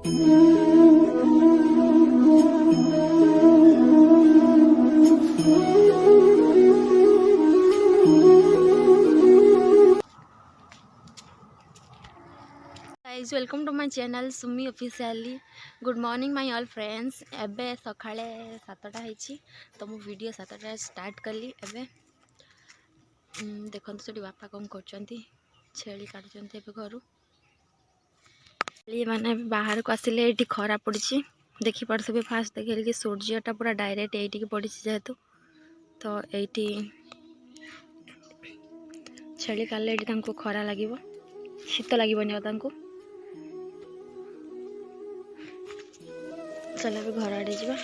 Guys welcome to my channel Sumi officially. Good morning my all friends. एबे सकाळे 7टा होईची तो मु वीडियो 7टा स्टार्ट कली। एबे देखो से बापा कौन कर छेली काटुंट ए घर छेली मैंने बाहर को आसिले ये खरा पड़ी देखी पारे फास्ट देखे कि सूर्यटा पूरा डायरेक्ट ये पड़ी जेहेतु तो ये छेली काले खरा लगे शीत लगे। चल भी घर आड़े जा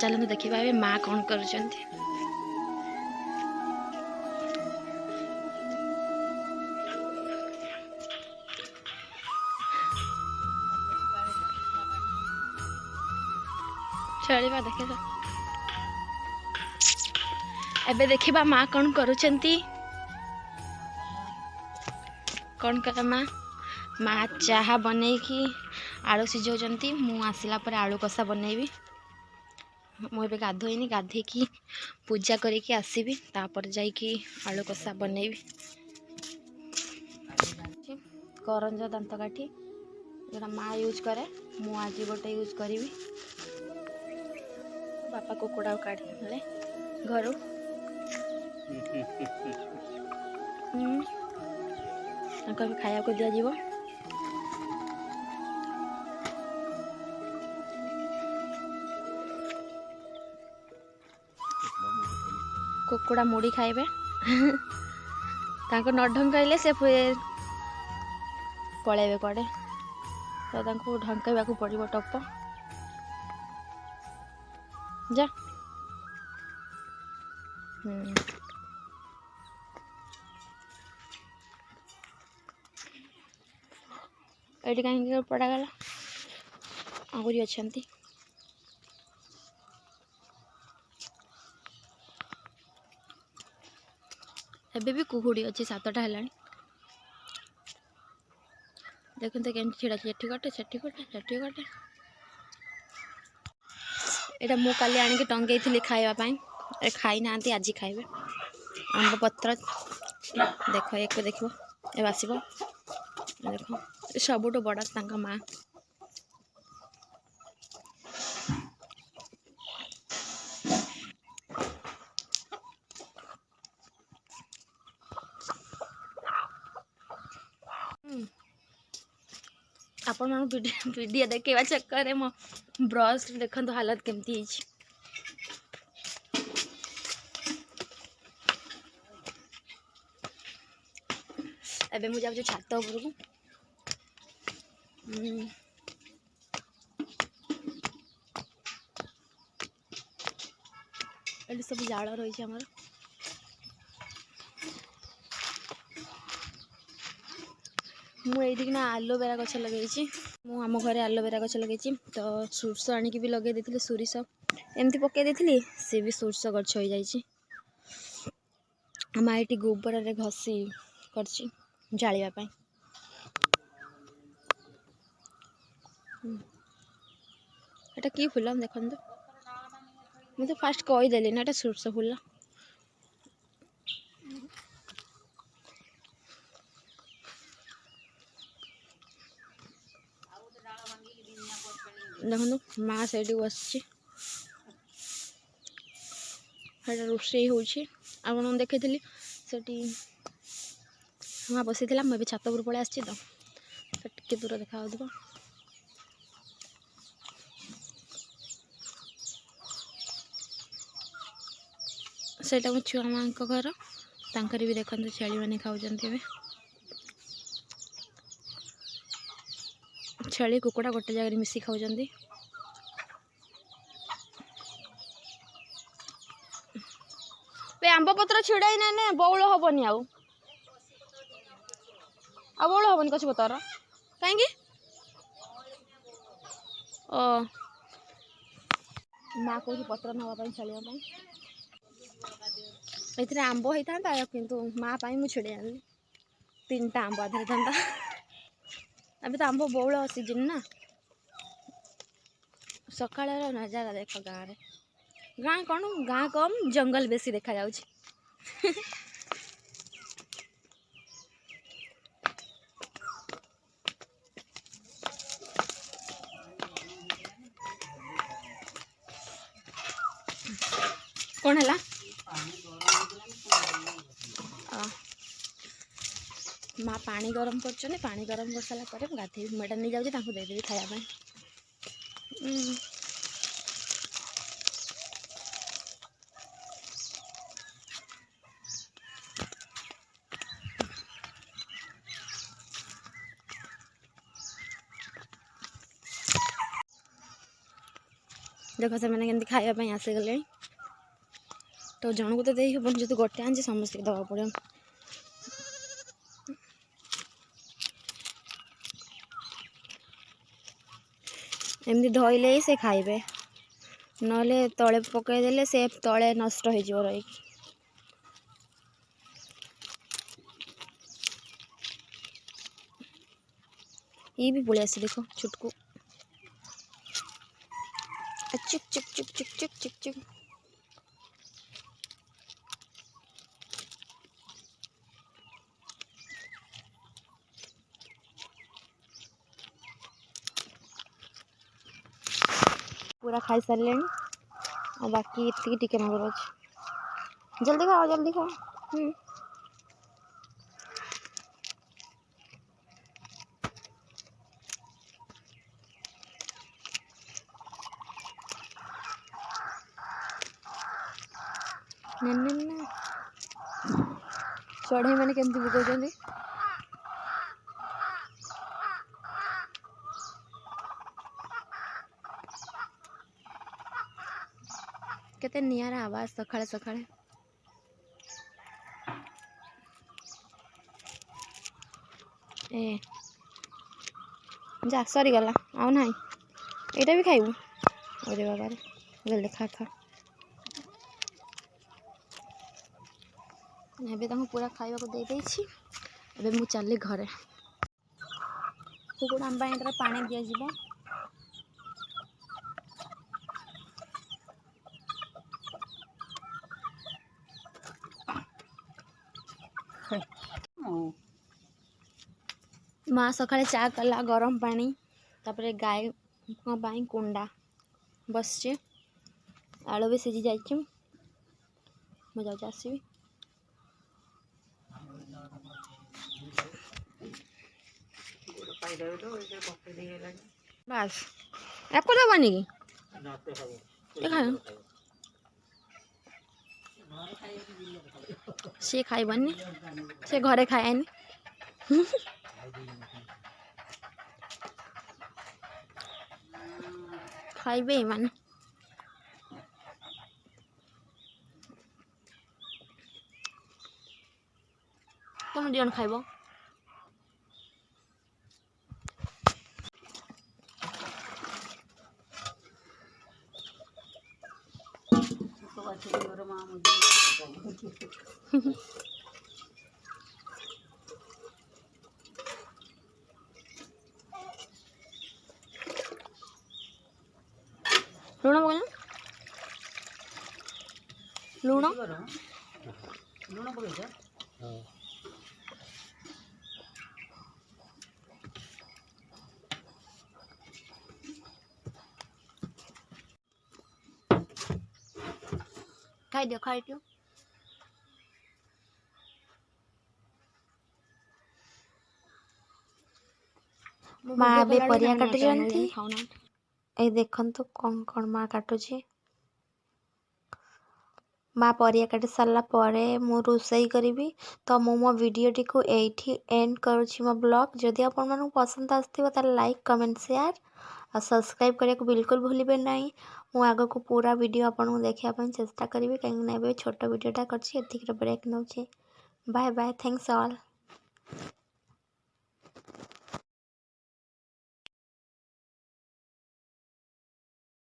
चलते देखा माँ कौन कर चलिए देखे एबे देखा माँ कौन करुँच कौन कर माँ चाहा बन कि आलू सिझाऊँच मु आसला पर आलू कषा बनैबी। मुझे गाधोनी गाधे की पूजा करके आसबि तापर जाइकी आलू कषा बनैबी। करंज दांत काठी जोटा माँ यूज करे मु आज गोटे यूज करी। बापा कुकुड़ा काढ़ी घर खाया को दिया जीवो। कुकुड़ा मुड़ी खाइबे तांको न ढंकाइले से पलैबे कड़े तो तांको ढंकाइबा को पड़िबो टप जा। ये कहीं पड़ागला आहुरी अच्छा एबे भी कुहुड़ी अच्छी 7टा है देखते के छिड़ा एठी कटे सेठी कटे सेठी कटे एटा मु काली आनिक टंगई थी खावाई खाई ना आज खाइबे आंब पत्र देख एक देख ए आसब देख सबुठ बड़ा तांका माँ आपण मान वीडियो देखा चक्कर मो ब्रश देखो हालत केमती एबे मुझे जाऊँ छात उपरको ये सब जाल रही आमर मुझे आलोवेरा गछ लगे आम घरे आलोवेरा गछ लगे तो सोरष आनिकी भी लगे देती सोरिष एमती पकई देती सी भी सोरष गछ हो जाए माँ ये गोबर रे घसी कर जालियापाई। एटा की फूल देखो मुझे फास्ट कहीदेली ना सोरष फूल देखो माँ से बस रोषे हो देखी से माँ बसी मुझे छात उपर पलि आसी तो टे दूर देखा सेटा मो छुआ माँ घर तांकर भी देखते छेली मैंने खाऊँ छेली कुकुड़ा गोटे जगह मिसी खाऊँ आंब पत्र छिड़ाई ना बौल हेनी आउ बौल हेनी कछ पतर कहीं माँ कौन पत्र नापी छाड़ा ଏଥିରେ ଆମ୍ବ ହେଇଥାନ୍ତା କିନ୍ତୁ ମା ପାଇଁ ମୁଁ ଛିଡ଼େଇ ଆଣିଲି 3ଟା ଆମ୍ବ ଧରିଥାନ୍ତା। ଏବେ ତ ଆମ୍ବ ବଉଳ ସିଜିନ୍ ନା। ସକାଳର ନଜାରା ଦେଖ ଗାଁରେ। ଗାଁ କ'ଣ ଗାଁ କମ୍ ଜଙ୍ଗଲ ବେଶୀ ଦେଖାଯାଉଛି। କ'ଣ ହେଲା? ମା ପାଣି ଗରମ କରୁଛନ୍ତି। ପାଣି ଗରମ କରିସାରିଲା ପରେ ମୁଁ ଗାଧେଇବି। ମୁଁ ଏଇଟା ନେଇଯାଉଛି ତାଙ୍କୁ ଦେଇଦେବି ଖାଇବା ପାଇଁ। ଦେଖ ସେମାନେ କେମିତି ଖାଇବା ପାଇଁ ଆସିଗଲେଣି। ତ ଜଣକୁ ତ ଦେଇ ହେବନି, ଯଦି ଗୋଟେ ଆଣିଛି ସମସ୍ତଙ୍କୁ ଦେବାକୁ ପଡ଼ିବ। ଏମିତି ଧୋଇଲେ ହିଁ ସେ ଖାଇବେ, ନହେଲେ ତଳେ ପକାଇଦେଲେ ସେ ତଳେ ନଷ୍ଟ ହେଇଯିବ ରହିକି। ये भी पड़े आसे देखो छुटकू चुक चुक चुक चुक चुक चुक चुक। पूरा खाई सारे और बाकी इतनी टिके नगर अच्छे। जल्दी खाओ जल्दी खाओ। ना चढ़ई मैंने केमती बुकौଛନ୍ତି केते नियारा आवाज सकाळे सकाळे। ए जा सरी गला आउ नाही एटा भी खाइबू। अरे बाबा रे जल्दी खा खा। एबे तांको पूरा खाइबा को दे देछि। एबे मु चली घरे। कुकुड़ा हम बाइंडरा पानी दिया जीवो। माँ सकाळे चा कला गरम पानी तापरे गाय पाई कुंडा बसचे आलू भी सिझी जाइए। मैं जाऊँ आसबि। बस एको दबनी कि सी खाइबनी से घरे खाएनी। खाइबे माने तुम दियन खाइबो। लुण पकाना लुण लुण पकड़ खाई दियो खाई दियो। माँ बे परिया काटुचंती ए देखंतु कौन कौन माँ काटुची। माँ परिया काटी सारा परे मु रोसई करी। तो मु मो वीडियो को एठी एंड करुछि मो ब्लॉग। जदि आपण मानू पसंद आस्थिबो ताले लाइक कमेंट शेयर और सब्सक्राइब करिया को बिल्कुल भूलिबे नहीं। मु आगो को पूरा वीडियो आपण को देखिया पई चेष्टा करिवे काहे ना एबे छोटो वीडियोटा करछि एतिक ब्रेक नउछि। Bye bye thanks all.